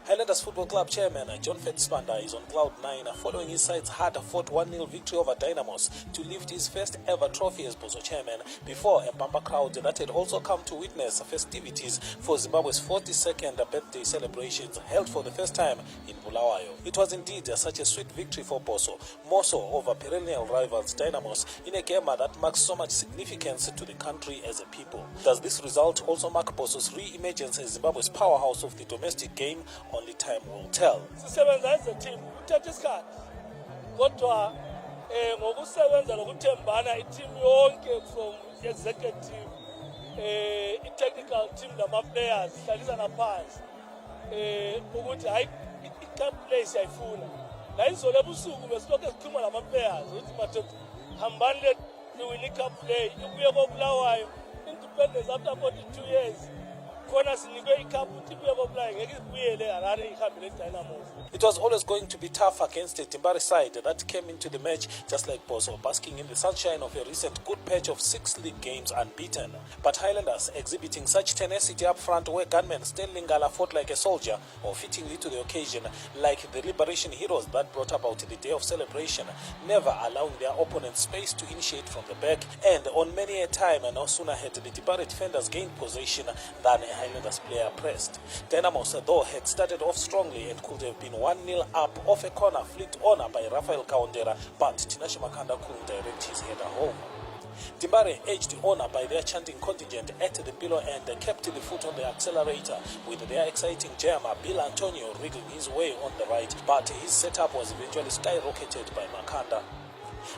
Highlanders Football Club chairman John Fitzpatrick is on cloud 9 following his side's hard-fought 1-0 victory over Dynamos to lift his first ever trophy as Bosso chairman before a bumper crowd that had also come to witness festivities for Zimbabwe's 42nd birthday celebrations held for the first time in Bulawayo. It was indeed such a sweet victory for Bosso, more so over perennial rivals Dynamos in a game that marks so much significance to the country as a people. Does this result also mark Bosso's re-emergence as Zimbabwe's powerhouse of the domestic game? Only time will tell. Sisebenza as a team, uthatha isikhathi. Kodwa ngokusebenza nokuthembana i-team yonke from executive, i-technical team nama-players hlalisana phansi. Ukuthi hayi i-cup play siyayifuna. La izolo ebusuku besilokhu sikhuluma nama-players ukuthi madoda hambani le-win i-cup play ibuye koBulawayo independence after 42 years. It was always going to be tough against a Timbari side that came into the match just like Bosso, basking in the sunshine of a recent good patch of 6 league games unbeaten. But Highlanders exhibiting such tenacity up front where gunman Stanley Ngala fought like a soldier, or fittingly to the occasion, like the liberation heroes that brought about the day of celebration, never allowing their opponents space to initiate from the back, and on many a time no sooner had the Timbari defenders gained possession than a Highlanders player pressed. Dynamos, though, had started off strongly and could have been 1-0 up off a corner flicked on by Rafael Kaondera, but Tinashe Makanda couldn't direct his header home. Timbari, edged on by their chanting contingent at the pillow end, kept the foot on the accelerator with their exciting jammer Bill Antonio wriggling his way on the right, but his setup was eventually skyrocketed by Makanda.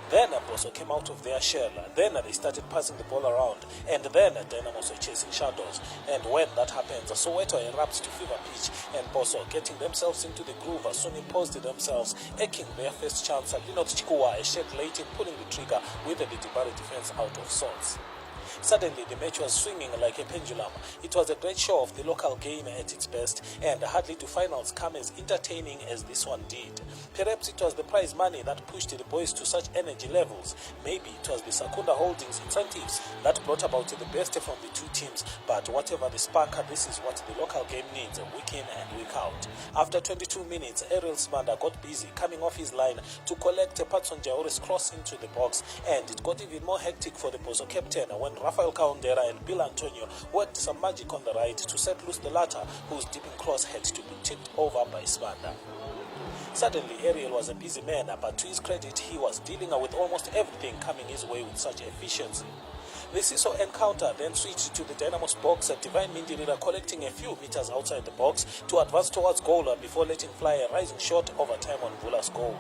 Then Bosso came out of their shell, then they started passing the ball around, and then Dynamos were chasing shadows. And when that happens, Soweto erupts to fever pitch, and Bosso, getting themselves into the groove, soon imposed themselves, eking their first chance. Linot Chikua, a shed late in pulling the trigger with the Timbari defense out of sorts. Suddenly, the match was swinging like a pendulum. It was a great show of the local game at its best, and hardly do finals come as entertaining as this one did. Perhaps it was the prize money that pushed the boys to such energy levels. Maybe it was the Sakunda Holdings incentives that brought about the best from the two teams. But whatever the spark, this is what the local game needs, week in and week out. After 22 minutes, Ariel Smanda got busy coming off his line to collect Patson Jaore's cross into the box, and it got even more hectic for the Bosso captain when Rafael Kaondera and Bill Antonio worked some magic on the right to set loose the latter, whose dipping cross had to be tipped over by Smanda. Suddenly, Ariel was a busy man, but to his credit, he was dealing with almost everything coming his way with such efficiency. The seesaw encounter then switched to the Dynamos box, Divine Mindirira collecting a few meters outside the box to advance towards goal before letting fly a rising shot over time on Vula's goal.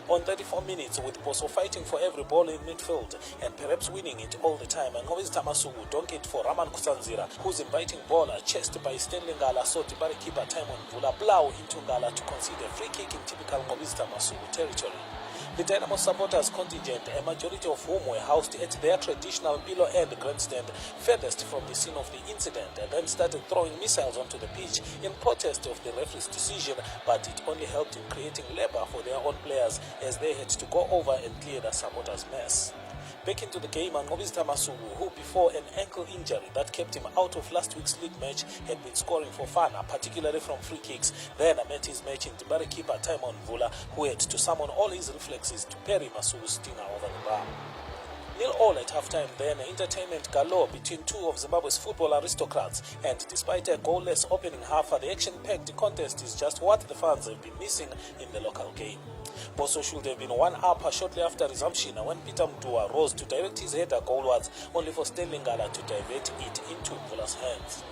On 34 minutes, with Bosso fighting for every ball in midfield and perhaps winning it all the time, Ngobisi Tamasugu donked it for Raman Kusanzira, whose inviting ball chased by Stanley Ngala saw Timbari keeper Timon Vula plow into Ngala to concede a free kick in typical Ngobisi Tamasugu territory. The Dynamo supporters contingent, a majority of whom were housed at their traditional below end grandstand furthest from the scene of the incident, and then started throwing missiles onto the pitch in protest of the referee's decision, but it only helped in creating labor for their own players as they had to go over and clear the supporters' mess. Back into the game, Ngobisi Tamasugu, who before an ankle injury that kept him out of last week's league match had been scoring for fun, particularly from free kicks, then met his match in Timbari keeper Timon Vula, who had to summon all his reflexes to parry Masugu's stinger over the bar. 0-0 at halftime, then entertainment galore between two of Zimbabwe's football aristocrats, and despite a goalless opening half, the action-packed contest is just what the fans have been missing in the local game. Bosso should have been 1-up shortly after resumption when Peter Mdua rose to direct his header goalwards, only for Stanley Ngala to divert it into Vula's hands.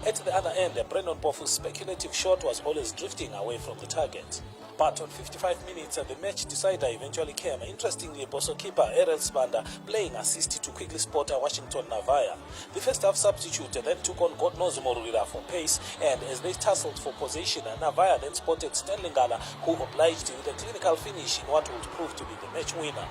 At the other end, Brandon Bofu's speculative shot was always drifting away from the target. But on 55 minutes, the match decider eventually came. Interestingly, Bosso keeper Ariel Smanda playing assist to quickly spot Washington Navaya. The first half substitute then took on God knows Morira for pace, and as they tussled for possession, Navaya then spotted Stanley Ngala, who obliged with a clinical finish in what would prove to be the match winner.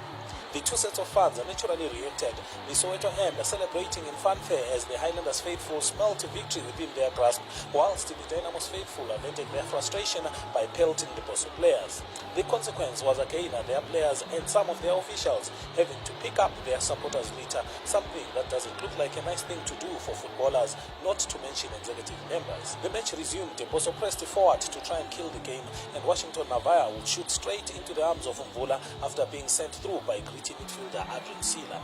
The two sets of fans naturally reacted, the Soweto end celebrating in fanfare as the Highlanders faithful smelt victory within their grasp, whilst the Dynamos faithful vented their frustration by pelting the Bosso players. The consequence was again their players and some of their officials having to pick up their supporters' litter, something that doesn't look like a nice thing to do for footballers, not to mention executive members. The match resumed, Bosso pressed forward to try and kill the game, and Washington Navaya would shoot straight into the arms of Mvula after being sent through by gritty midfielder Adrian Sila.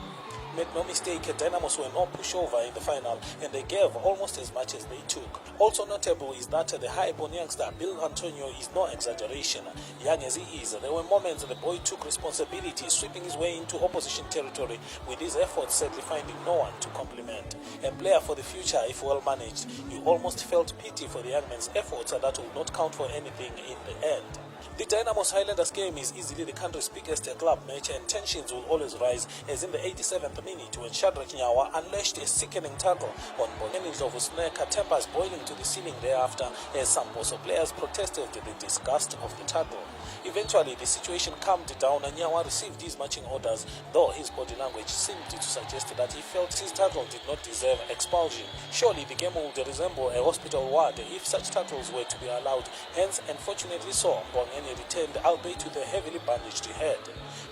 Make no mistake, Dynamos were no pushover in the final, and they gave almost as much as they took. Also notable is that the high-born youngster Bill Antonio is no exaggeration. Young as he is, there were moments the boy took responsibility, sweeping his way into opposition territory, with his efforts sadly finding no one to compliment. A player for the future if well managed. You almost felt pity for the young man's efforts that would not count for anything in the end. The Dynamos Highlanders game is easily the country's biggest club match, and tensions will always rise, as in the 87th minute when Shadrach Nyawa unleashed a sickening tackle on Bongeni Dlovusneka, tempers boiling to the ceiling thereafter as some Bosso players protested the disgust of the tackle. Eventually, the situation calmed down and Nyawa received his marching orders, though his body language seemed to suggest that he felt his tackle did not deserve expulsion. Surely the game would resemble a hospital ward if such tackles were to be allowed, hence, unfortunately so, Bongeni returned, albeit with a heavily bandaged head.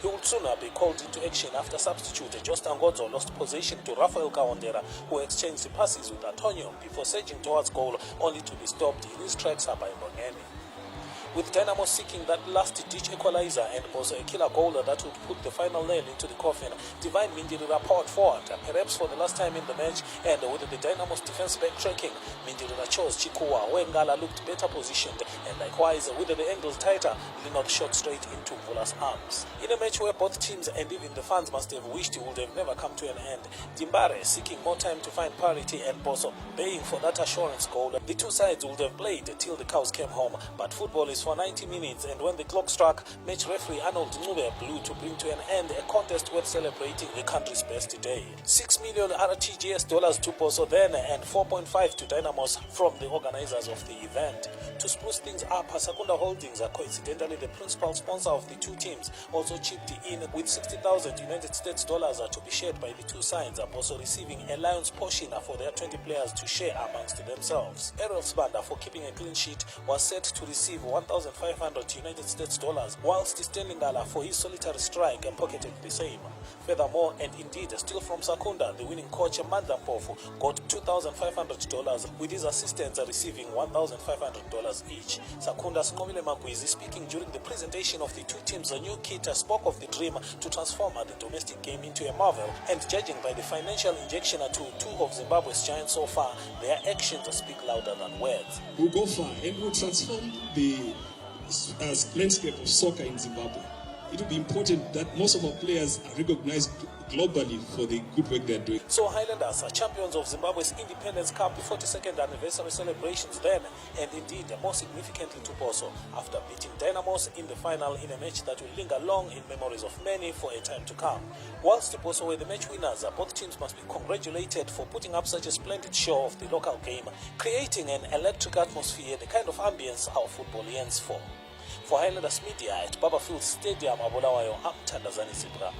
He would sooner be called into action after substitute Jost Angodzo lost possession to Rafael Kawandera, who exchanged passes with Antonio before surging towards goal, only to be stopped in his tracks by Bongeni. With Dynamo seeking that last-ditch equalizer and also a killer goal that would put the final nail into the coffin, Divine Mindirira powered forward, perhaps for the last time in the match, and with the Dynamo's defense backtracking, Mindirira chose Chikuwa, where Ngala looked better positioned, and likewise, with the angles tighter, Linot shot straight into Mvula's arms. In a match where both teams and even the fans must have wished it would have never come to an end, Dimbare seeking more time to find parity and Bosso baying for that assurance goal, the two sides would have played till the cows came home, but football is for 90 minutes, and when the clock struck, match referee Arnold Ncube blew to bring to an end a contest worth celebrating the country's best day. $6 million RTGS to Bosso then, and 4.5 to Dynamos from the organizers of the event. To spruce things up, Sakunda Holdings, coincidentally the principal sponsor of the two teams, also chipped in with 60,000 United States dollars to be shared by the two sides, also receiving a lion's portion for their 20 players to share amongst themselves. Errol Sbanda, for keeping a clean sheet, was set to receive 1,500 United States dollars, whilst Stanley Ngala for his solitary strike pocketed the same. Furthermore, and indeed still from Sakunda, the winning coach Mandla Mpofu got $2,500, with his assistants receiving $1,500 each. Sakunda's Nqomile Magwizi, speaking during the presentation of the two teams' new kit, spoke of the dream to transform the domestic game into a marvel, and judging by the financial injection to two of Zimbabwe's giants so far, their actions speak louder than words. We'll go far and we'll transform the landscape of soccer in Zimbabwe. It will be important that most of our players are recognized globally for the good work they're doing. So Highlanders are champions of Zimbabwe's Independence Cup 42nd anniversary celebrations then, and indeed more significantly to Bosso, after beating Dynamos in the final in a match that will linger long in memories of many for a time to come. Whilst the Bosso were the match winners, both teams must be congratulated for putting up such a splendid show of the local game, creating an electric atmosphere, the kind of ambience our football yearns for. For Highlanders Media at Babafield Stadium, Bulawayo, I'm Tandazani Zibra.